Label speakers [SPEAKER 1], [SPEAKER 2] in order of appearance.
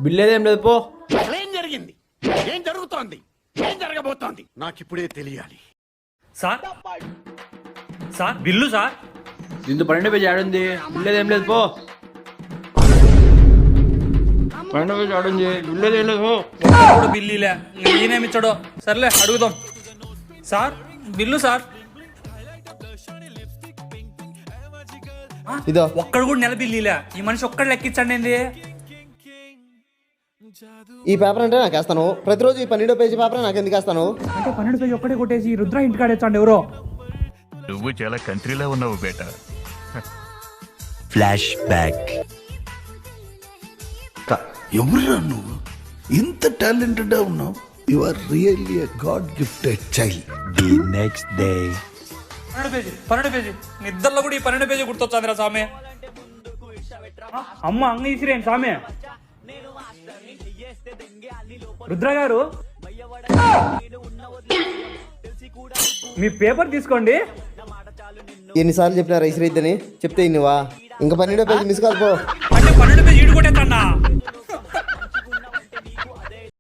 [SPEAKER 1] బిల్లేదేం లేదు పో.
[SPEAKER 2] ఏం జరిగింది, ఏం జరుగుతోంది, ఏం జరగబోతోంది నాకిప్పుడే తెలియాలి.
[SPEAKER 3] Sir sir bill sir.
[SPEAKER 1] దీంతో 12 పేజీ ఆడుంది. బిల్లేదేం లేదు పో. 12 పేజీ ఆడుంది. బిల్లేదేం లేదు పో.
[SPEAKER 3] కూడా బిల్లీలే, ఈయనేమిచ్చాడో. సర్లే అడుగుదాం. Sir bill sir.
[SPEAKER 4] ఇదో
[SPEAKER 3] ఒక్కడు కూడా నెల బిల్లీలే. ఈ మనిషి ఒక్కడు లెక్కించండి ఏంది.
[SPEAKER 4] ఈ పేపర్ అంటే నాకు వేస్తాను ప్రతిరోజు. ఈ 12వ పేజీ పేపర్ నాకు ఎందుకు వేస్తాను?
[SPEAKER 3] అంటే 12 పేజీ ఒక్కడే కొట్టేసి రుద్ర ఇంటికాడ ఇచ్చండి ఎవరో.
[SPEAKER 5] నువ్వు చాలా కంట్రీలో ఉన్నావు బేటా.
[SPEAKER 6] Flash back.
[SPEAKER 7] ఎవరురా నువ్వు? ఇంత టాలెంటెడ్ ఉన్నావు. You are really a god gifted child.
[SPEAKER 6] The next day.
[SPEAKER 3] 12 page నిద్రలో కూడా ఈ 12 పేజీ గుర్తొచ్చాందిరా సామె. అమ్మ అంగ ఇసిరేంటి సామె. రుద్ర గారు మీ పేపర్ తీసుకోండి.
[SPEAKER 4] ఎన్నిసార్లు చెప్పినా రైస్ రైద్దని చెప్తే ఇన్నువా? ఇంకా 12వ పేజీ మిస్ కాదు పో.
[SPEAKER 3] అంటే 12 పేజీ ఈడు కొట్టేచ్చన్నా.